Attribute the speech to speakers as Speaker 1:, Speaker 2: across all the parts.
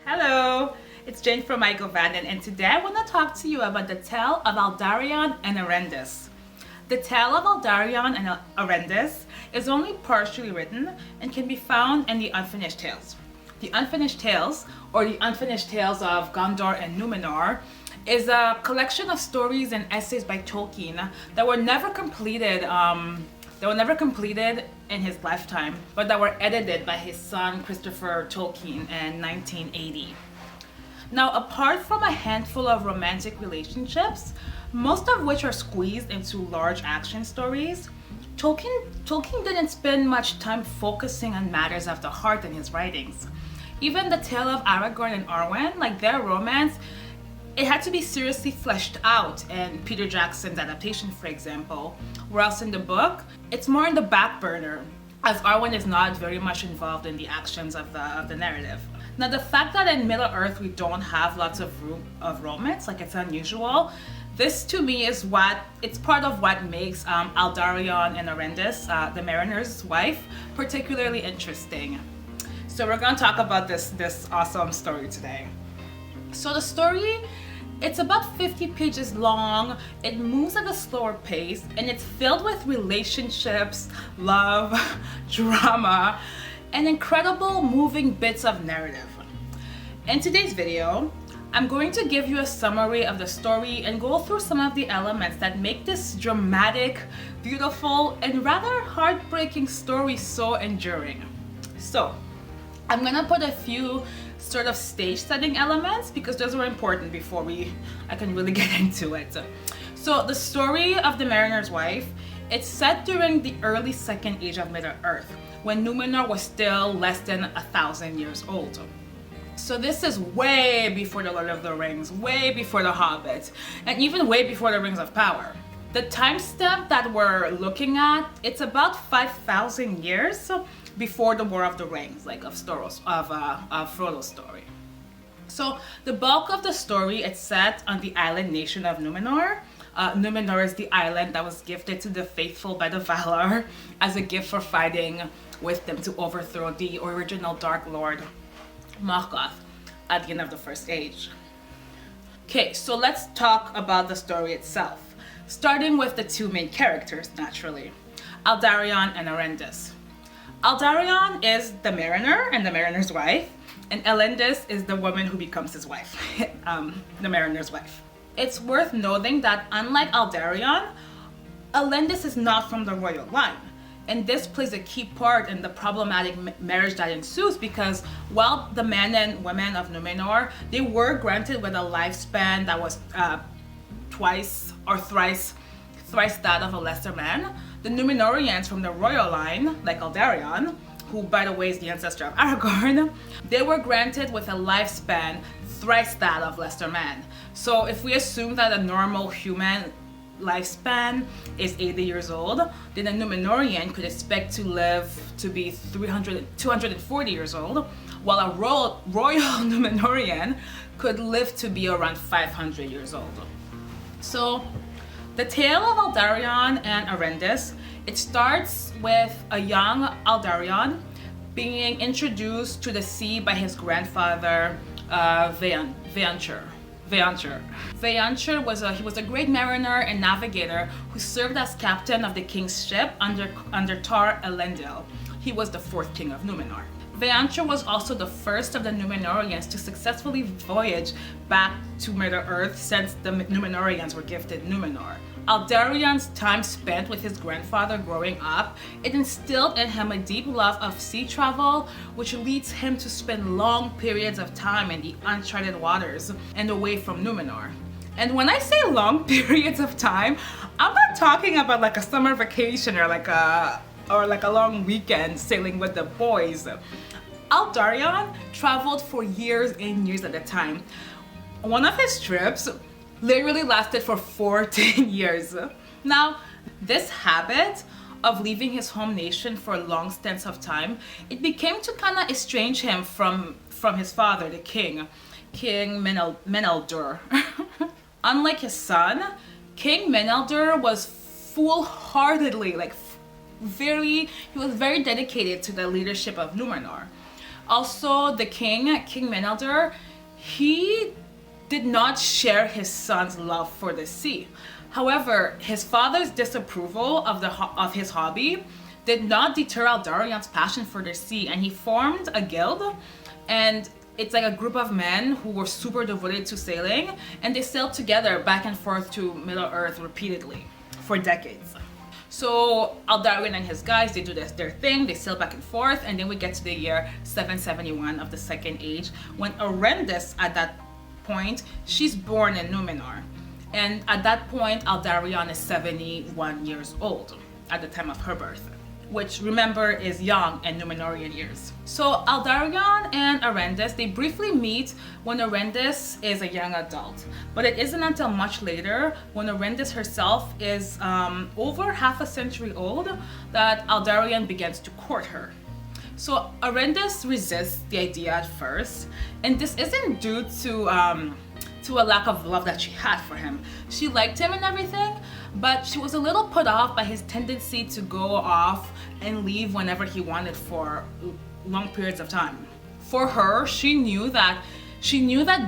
Speaker 1: Hello, it's Jane from Michael Vanden, and today I want to talk to you about the tale of Aldarion and Erendis. The tale of Aldarion and Erendis is only partially written and can be found in the Unfinished Tales. The Unfinished Tales, or the Unfinished Tales of Gondor and Numenor, is a collection of stories and essays by Tolkien that were never completed. In his lifetime, but that were edited by his son Christopher Tolkien in 1980. Now, apart from a handful of romantic relationships, most of which are squeezed into large action stories, Tolkien didn't spend much time focusing on matters of the heart in his writings. Even the tale of Aragorn and Arwen, like their romance, it had to be seriously fleshed out in Peter Jackson's adaptation, for example, whereas in the book, it's more in the back burner, as Arwen is not very much involved in the actions of the narrative. Now, the fact that in Middle-earth we don't have lots of romance, like it's unusual, this to me is it's part of what makes Aldarion and Erendis, the mariner's wife, particularly interesting. So we're going to talk about this awesome story today. So the story, it's about 50 pages long, it moves at a slower pace, and it's filled with relationships, love, drama, and incredible moving bits of narrative. In today's video, I'm going to give you a summary of the story and go through some of the elements that make this dramatic, beautiful, and rather heartbreaking story so enduring. So, I'm gonna put a few sort of stage setting elements because those were important before I can really get into it. So the story of the Mariner's Wife, it's set during the early Second Age of Middle-earth, when Numenor was still less than 1,000 years old. So this is way before the Lord of the Rings, way before the Hobbit, and even way before the Rings of Power. The timestamp that we're looking at, it's about 5,000 years before the War of the Rings, like of Frodo's story. So the bulk of the story, it's set on the island nation of Numenor. Numenor is the island that was gifted to the faithful by the Valar as a gift for fighting with them to overthrow the original Dark Lord Morgoth at the end of the First Age. Okay, so let's talk about the story itself, starting with the two main characters, naturally, Aldarion and Erendis. Aldarion is the mariner and the mariner's wife, and Erendis is the woman who becomes his wife, the mariner's wife. It's worth noting that unlike Aldarion, Erendis is not from the royal line, and this plays a key part in the problematic marriage that ensues because while the men and women of Numenor, they were granted with a lifespan that was twice or thrice that of a lesser man, the Numenorians from the royal line, like Aldarion, who by the way is the ancestor of Aragorn, they were granted with a lifespan thrice that of lesser man. So if we assume that a normal human lifespan is 80 years old, then a Numenorian could expect to live to be 240 years old, while a royal Numenorian could live to be around 500 years old. So the tale of Aldarion and Erendis, it starts with a young Aldarion being introduced to the sea by his grandfather, Veancher. Veancher was a great mariner and navigator who served as captain of the king's ship under Tar Elendil. He was the fourth king of Numenor. Veancher was also the first of the Numenorians to successfully voyage back to Middle-earth since the Numenorians were gifted Numenor. Aldarion's time spent with his grandfather growing up, it instilled in him a deep love of sea travel, which leads him to spend long periods of time in the uncharted waters and away from Numenor. And when I say long periods of time, I'm not talking about like a summer vacation or like a long weekend sailing with the boys. Aldarion traveled for years and years at a time. One of his trips literally lasted for 14 years. Now, this habit of leaving his home nation for long stints of time, it became to kind of estrange him from his father, the King Meneldur. Unlike his son, King Meneldur was full-heartedly, he was very dedicated to the leadership of Numenor. Also, the King Menelder, he did not share his son's love for the sea. However, his father's disapproval of his hobby did not deter Aldarion's passion for the sea, and he formed a guild, and it's like a group of men who were super devoted to sailing, and they sailed together back and forth to Middle Earth repeatedly for decades. So Aldarion and his guys, they do their thing, they sail back and forth, and then we get to the year 771 of the Second Age, when Erendis, at that point, she's born in Numenor. And at that point, Aldarion is 71 years old at the time of her birth, which, remember, is young in Numenorian years. So Aldarion and Erendis, they briefly meet when Erendis is a young adult. But it isn't until much later, when Erendis herself is over half a century old, that Aldarion begins to court her. So Erendis resists the idea at first, and this isn't due to a lack of love that she had for him. She liked him and everything, but she was a little put off by his tendency to go off and leave whenever he wanted for long periods of time. For her, she knew that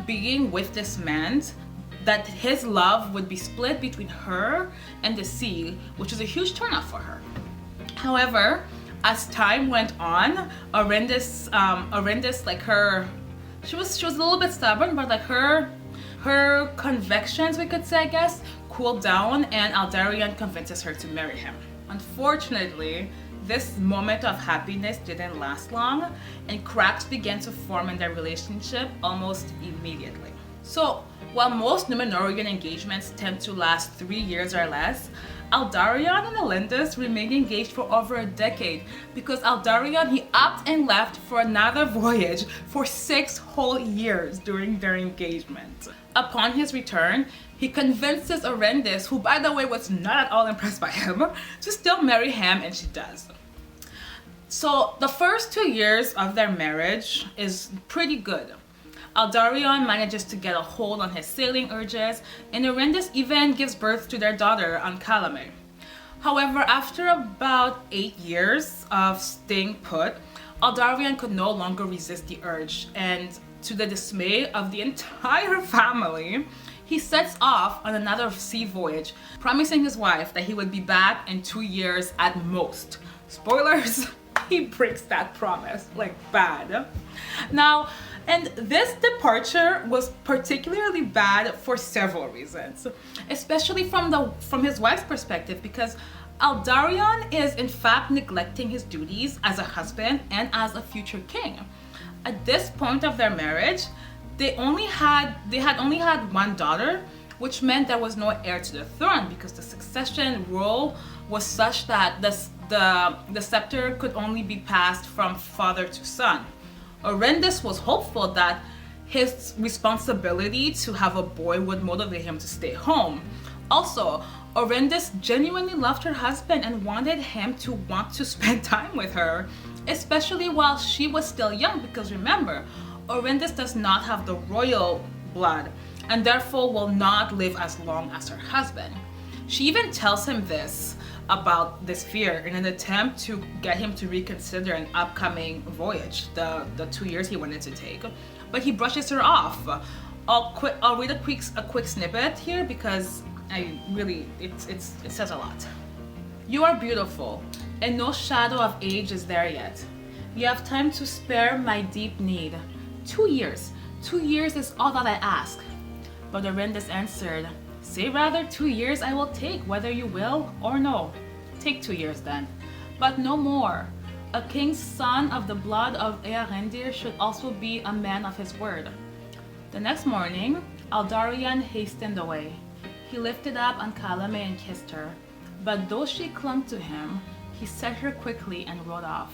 Speaker 1: being with this meant that his love would be split between her and the sea, which is a huge turnoff for her. However, as time went on, Erendis, like she was a little bit stubborn, but like her convictions, we could say, I guess, cooled down, and Aldarion convinces her to marry him. Unfortunately, this moment of happiness didn't last long, and cracks began to form in their relationship almost immediately. So, while most Numenorian engagements tend to last 3 years or less, Aldarion and Erendis remained engaged for over a decade, because Aldarion, he upped and left for another voyage for 6 whole years during their engagement. Upon his return, he convinces Erendis, who by the way was not at all impressed by him, to still marry him, and she does. So the first 2 years of their marriage is pretty good. Aldarion manages to get a hold on his sailing urges, and Erendis even gives birth to their daughter on Calamay. However, after about 8 years of staying put, Aldarion could no longer resist the urge, and to the dismay of the entire family, he sets off on another sea voyage, promising his wife that he would be back in 2 years at most. Spoilers, he breaks that promise, like bad. Now, and this departure was particularly bad for several reasons, especially from his wife's perspective, because Aldarion is in fact neglecting his duties as a husband and as a future king. At this point of their marriage, they had only had one daughter, which meant there was no heir to the throne, because the succession rule was such that the scepter could only be passed from father to son. Erendis was hopeful that his responsibility to have a boy would motivate him to stay home. Also, Erendis genuinely loved her husband and wanted him to want to spend time with her, especially while she was still young, because remember, Erendis does not have the royal blood and therefore will not live as long as her husband. She even tells him this about this fear in an attempt to get him to reconsider an upcoming voyage, the 2 years he wanted to take, but he brushes her off. I'll read a quick snippet here, because it says a lot. "You are beautiful, and no shadow of age is there yet. You have time to spare my deep need. 2 years. 2 years is all that I ask." But Erendis answered, "Say rather 2 years I will take, whether you will or no." "Take 2 years then, but no more. A king's son of the blood of Erendis should also be a man of his word." The next morning, Aldarion hastened away. He lifted up on Calamay and kissed her, but though she clung to him, he set her quickly and rode off.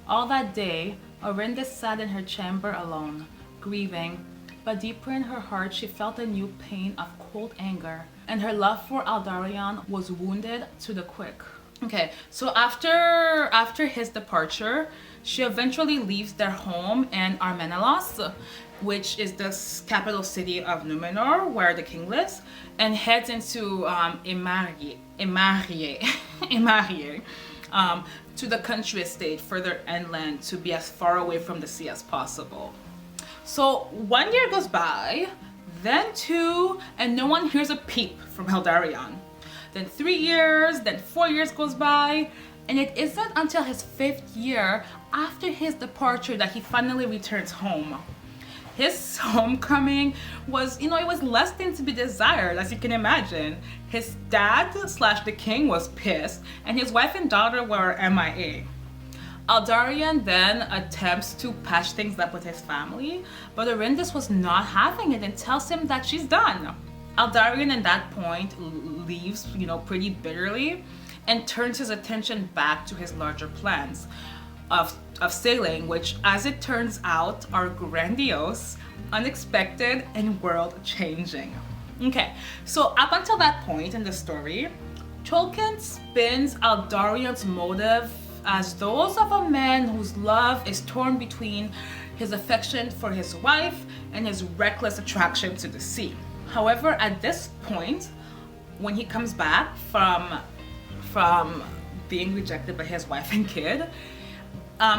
Speaker 1: All that day, Erendis sat in her chamber alone, grieving, but deeper in her heart she felt a new pain of cold anger, and her love for Aldarion was wounded to the quick. Okay, so after his departure, she eventually leaves their home in Armenelos, which is the capital city of Numenor, where the king lives, and heads into Emarye. to the country estate further inland to be as far away from the sea as possible. So 1 year goes by, then 2, and no one hears a peep from Aldarion. Then 3 years, then 4 years goes by, and it isn't until his 5th year after his departure that he finally returns home. His homecoming was, it was less than to be desired, as you can imagine. His dad / the king was pissed, and his wife and daughter were MIA. Aldarion then attempts to patch things up with his family, but Erendis was not having it and tells him that she's done. Aldarion at that point leaves, pretty bitterly, and turns his attention back to his larger plans of sailing, which, as it turns out, are grandiose, unexpected, and world-changing. Okay, so up until that point in the story, Tolkien spins Aldarion's motive as those of a man whose love is torn between his affection for his wife and his reckless attraction to the sea. However, at this point, when he comes back from being rejected by his wife and kid,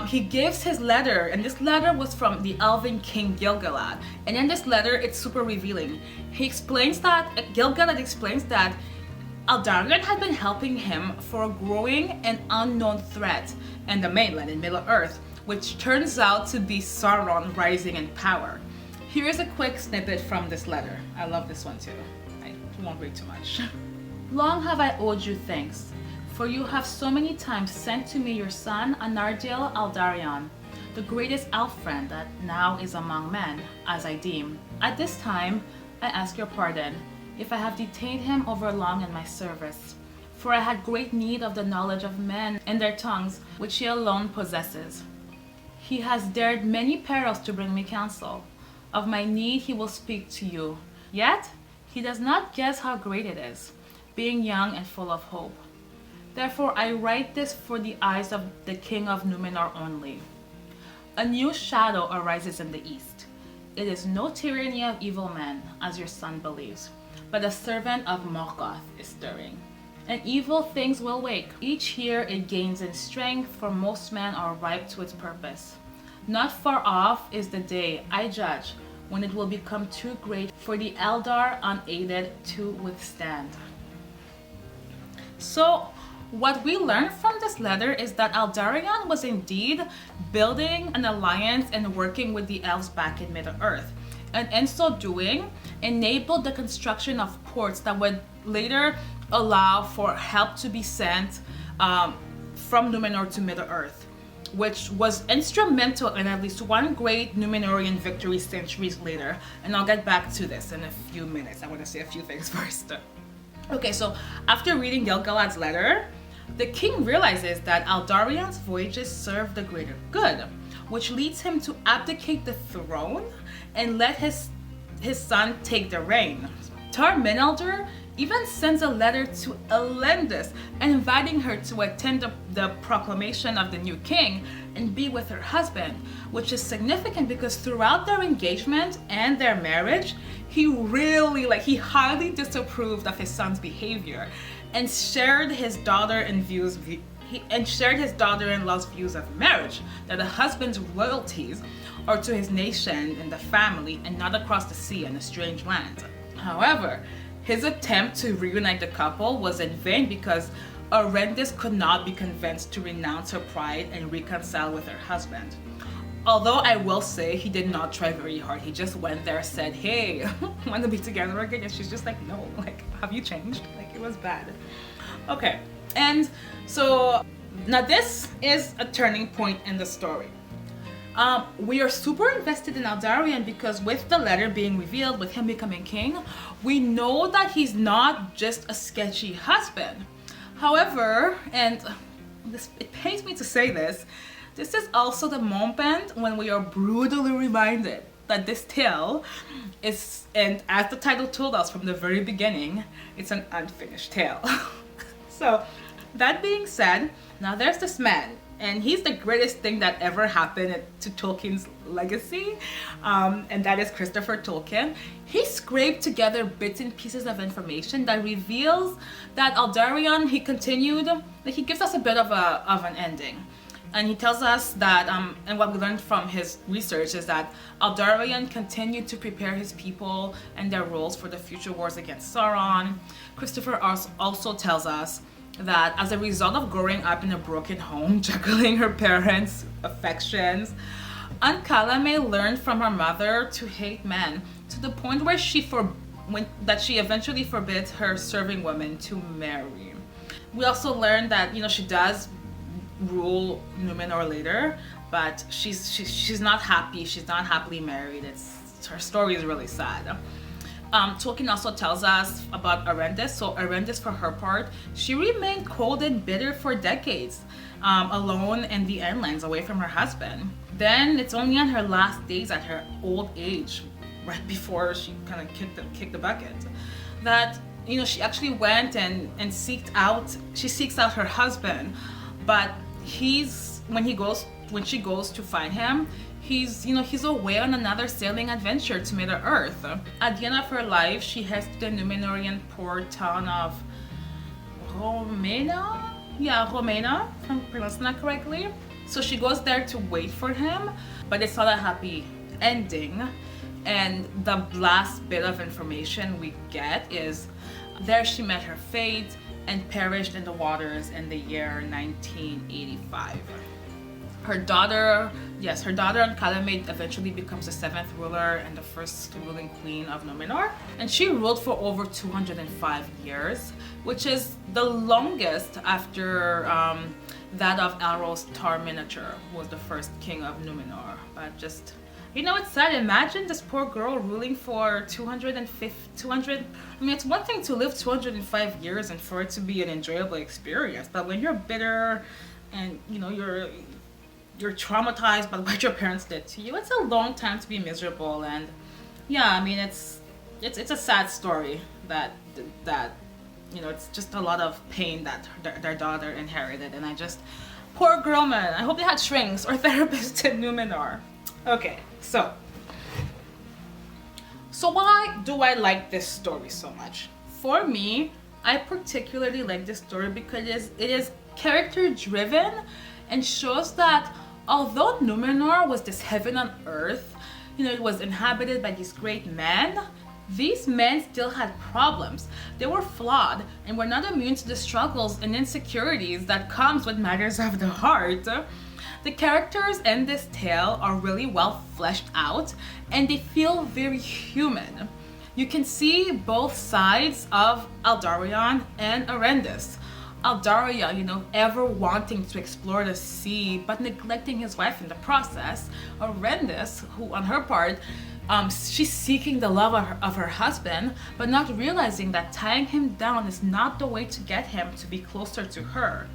Speaker 1: he gives his letter, and this letter was from the Elven King Gil-galad. And in this letter, it's super revealing. Gil-galad explains that Aldarion had been helping him for a growing and unknown threat in the mainland, in Middle-earth, which turns out to be Sauron rising in power. Here's a quick snippet from this letter. I love this one too. I won't read too much. Long have I owed you thanks, for you have so many times sent to me your son, Anardil Aldarion, the greatest elf friend that now is among men, as I deem. At this time, I ask your pardon, if I have detained him over long in my service, for I had great need of the knowledge of men and their tongues, which he alone possesses. He has dared many perils to bring me counsel. Of my need he will speak to you, yet he does not guess how great it is, being young and full of hope. Therefore I write this for the eyes of the king of Numenor only. A new shadow arises in the east. It is no tyranny of evil men, as your son believes, but a servant of Morgoth is stirring. And evil things will wake. Each year it gains in strength, for most men are ripe to its purpose. Not far off is the day, I judge, when it will become too great for the Eldar unaided to withstand. So, what we learn from this letter is that Aldarion was indeed building an alliance and working with the elves back in Middle-earth, and in so doing, enabled the construction of ports that would later allow for help to be sent from Numenor to Middle-earth, which was instrumental in at least one great Numenorian victory centuries later, and I'll get back to this in a few minutes. I want to say a few things first. Okay, so after reading Gil-galad's letter, the king realizes that Aldarion's voyages serve the greater good, which leads him to abdicate the throne and let his son take the reign. Tar Minalder even sends a letter to Erendis inviting her to attend the proclamation of the new king and be with her husband, which is significant because throughout their engagement and their marriage, he highly disapproved of his son's behavior and shared his daughter-in-law's views of marriage, that the husband's loyalties are to his nation and the family and not across the sea in a strange land. However, his attempt to reunite the couple was in vain because Erendis could not be convinced to renounce her pride and reconcile with her husband. Although I will say he did not try very hard. He just went there, said, hey, want to be together again? And she's just like, no, have you changed? It was bad. Okay, and so now this is a turning point in the story. We are super invested in Aldarion because with the letter being revealed, with him becoming king, we know that he's not just a sketchy husband. However, and it pains me to say this is also the moment when we are brutally reminded that this tale is, and as the title told us from the very beginning, it's an unfinished tale. So, that being said, now there's this man, and he's the greatest thing that ever happened to Tolkien's legacy, and that is Christopher Tolkien. He scraped together bits and pieces of information that reveals that Aldarion, he continued, like he gives us a bit of an ending. And he tells us that, and what we learned from his research is that Aldarion continued to prepare his people and their roles for the future wars against Sauron. Christopher also tells us that as a result of growing up in a broken home, juggling her parents' affections, Aunt Calamay learned from her mother to hate men to the point where she eventually forbids her serving women to marry. We also learned that, you know, she does rule Numenor later, but she's not happy. She's not happily married. Her story is really sad. Tolkien also tells us about Erendis. So Erendis, for her part, she remained cold and bitter for decades, alone in the Endlands, away from her husband. Then it's only on her last days, at her old age, right before she kind of kicked the bucket, that, you know, she actually went and seeks out her husband. But when she goes to find him, he's away on another sailing adventure to Middle Earth. At the end of her life, she heads to the Numenorian port town of Romena? Yeah, Romena, if I'm pronouncing that correctly. So she goes there to wait for him, but it's not a happy ending. And the last bit of information we get is there she met her fate and perished in the waters in the year 1985. Her daughter Aunt Calamay eventually becomes the 7th ruler and the first ruling queen of Numenor. And she ruled for over 205 years, which is the longest after that of Elros Tar-Minotaur, who was the first king of Numenor. But just, you know, it's sad. Imagine this poor girl ruling for 200. I mean, it's one thing to live 205 years and for it to be an enjoyable experience, but when you're bitter and, you know, you're traumatized by what your parents did to you, it's a long time to be miserable. And yeah, I mean, it's a sad story that you know, it's just a lot of pain that their daughter inherited. And poor girl, man. I hope they had shrinks or therapists in Numenor. Okay, so why do I like this story so much? For me, I particularly like this story because it is character driven and shows that although Numenor was this heaven on earth, you know, it was inhabited by these great men, these men still had problems. They were flawed and were not immune to the struggles and insecurities that comes with matters of the heart. The characters in this tale are really well fleshed out and they feel very human. You can see both sides of Aldarion and Erendis. Aldarion, you know, ever wanting to explore the sea but neglecting his wife in the process. Erendis, who on her part, she's seeking the love of her husband, but not realizing that tying him down is not the way to get him to be closer to her.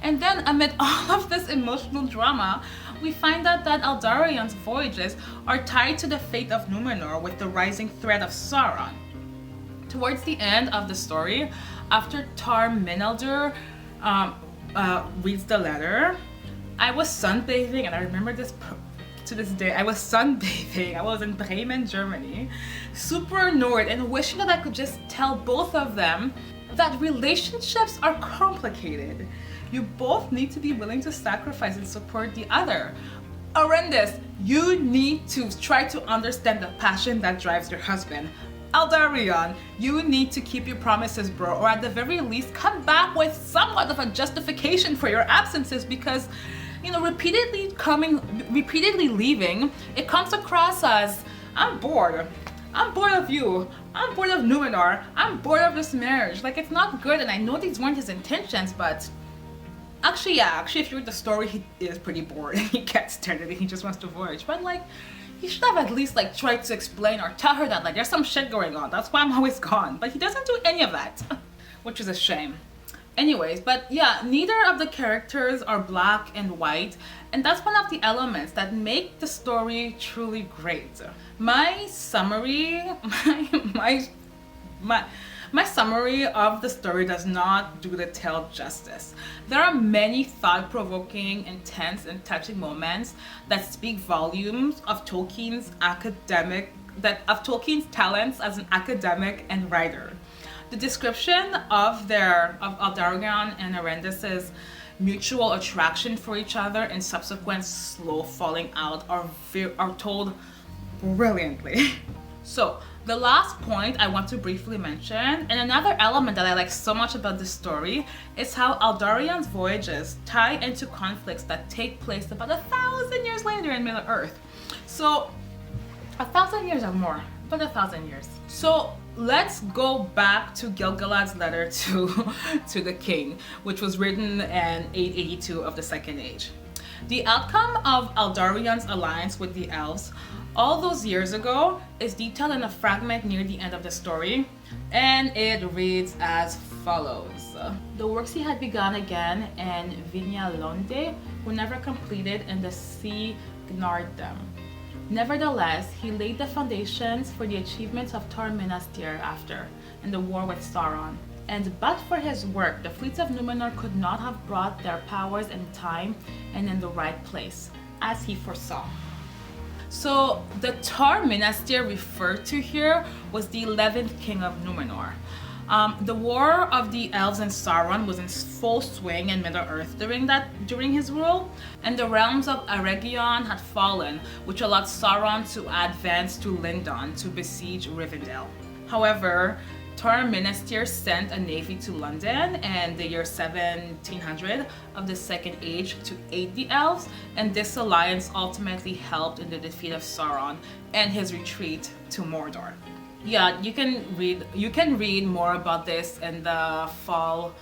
Speaker 1: And then amid all of this emotional drama, we find out that Aldarion's voyages are tied to the fate of Numenor with the rising threat of Sauron. Towards the end of the story, after Tar-Minotaur reads the letter, I was sunbathing, and I remember this to this day. I was sunbathing. I was in Bremen, Germany, super annoyed and wishing that I could just tell both of them that relationships are complicated. You both need to be willing to sacrifice and support the other. Erendis, you need to try to understand the passion that drives your husband. Aldarion, you need to keep your promises, bro, or at the very least come back with somewhat of a justification for your absences, because, you know, repeatedly leaving, it comes across as, I'm bored. I'm bored of you. I'm bored of Numenor. I'm bored of this marriage. Like, it's not good, and I know these weren't his intentions, but actually, if you read the story, he is pretty bored and he gets tired and he just wants to voyage. But like, he should have at least like tried to explain or tell her that like there's some shit going on. That's why I'm always gone. But he doesn't do any of that, which is a shame. Anyways, but yeah, neither of the characters are black and white, and that's one of the elements that make the story truly great. My summary, My summary of the story does not do the tale justice. There are many thought-provoking, intense, and touching moments that speak volumes of Tolkien's talents as an academic and writer. The description of Aldarion and Erendis' mutual attraction for each other and subsequent slow falling out are told brilliantly. So, the last point I want to briefly mention, and another element that I like so much about this story, is how Aldarion's voyages tie into conflicts that take place about 1,000 years later in Middle-earth. So, 1,000 years or more, but 1,000 years. So, let's go back to Gil-galad's letter to the king, which was written in 882 of the Second Age. The outcome of Aldarion's alliance with the elves all those years ago is detailed in a fragment near the end of the story, and it reads as follows. The works he had begun again in Vinya Londe were never completed, and the sea ignored them. Nevertheless, he laid the foundations for the achievements of Tor Minas Tirith in the war with Sauron. And but for his work, the fleets of Numenor could not have brought their powers in time and in the right place, as he foresaw. So the Tor Minas Tirith referred to here was the 11th king of Numenor. The war of the elves and Sauron was in full swing in Middle-earth during his rule, and the realms of Eregion had fallen, which allowed Sauron to advance to Lindon to besiege Rivendell. However, Tor Minas Tirith sent a navy to London in the year 1700 of the Second Age to aid the elves, and this alliance ultimately helped in the defeat of Sauron and his retreat to Mordor. Yeah, you can read more about this in the Fall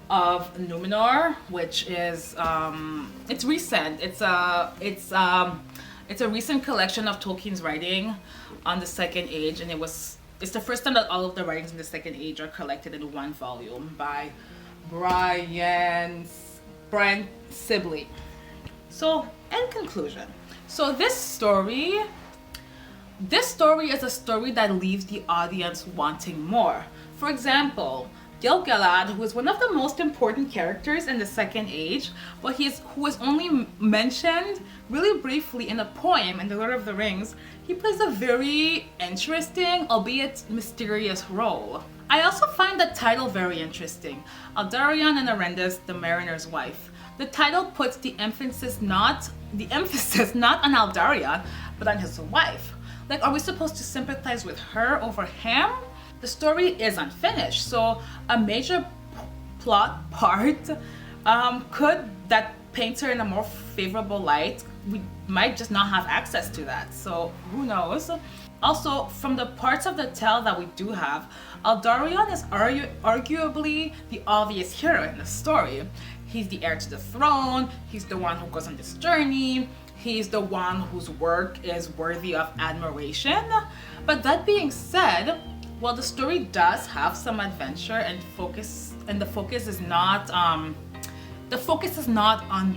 Speaker 1: of Numenor, which is it's recent. It's a recent collection of Tolkien's writing on the Second Age, and it's the first time that all of the writings in the Second Age are collected in one volume by Brian Sibley. So, in conclusion, this story is a story that leaves the audience wanting more. For example, Gil-galad, who is one of the most important characters in the Second Age, but who was only mentioned really briefly in a poem in The Lord of the Rings, he plays a very interesting, albeit mysterious role. I also find the title very interesting, Aldarion and Erendis, the Mariner's Wife. The title puts the emphasis not on Aldarion, but on his wife. Like, are we supposed to sympathize with her over him? The story is unfinished, so a major plot part that paints her in a more favorable light, we might just not have access to that, so who knows. Also, from the parts of the tale that we do have, Aldarion is arguably the obvious hero in the story. He's the heir to the throne, he's the one who goes on this journey, he's the one whose work is worthy of admiration. But that being said, while the story does have some adventure and the focus is not on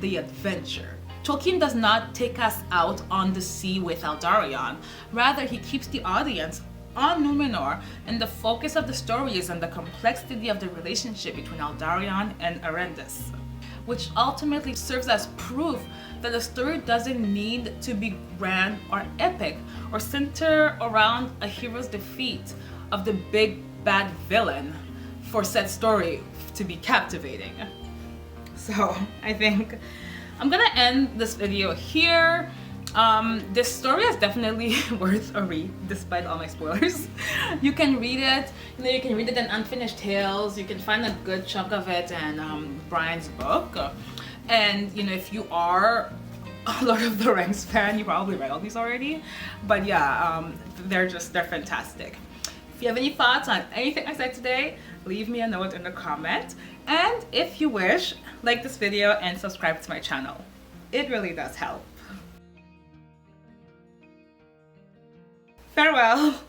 Speaker 1: the adventure. Tolkien does not take us out on the sea with Aldarion. Rather, he keeps the audience on Numenor, and the focus of the story is on the complexity of the relationship between Aldarion and Erendis, which ultimately serves as proof that the story doesn't need to be grand or epic or center around a hero's defeat of the big bad villain for said story to be captivating. So I think I'm gonna end this video here. This story is definitely worth a read despite all my spoilers. You can read it, you can read it in Unfinished Tales. You can find a good chunk of it in Brian's book. And if you are a Lord of the Rings fan, you probably read all these already. But yeah, they're fantastic. If you have any thoughts on anything I said today, leave me a note in the comment. And if you wish, like this video and subscribe to my channel. It really does help. Farewell.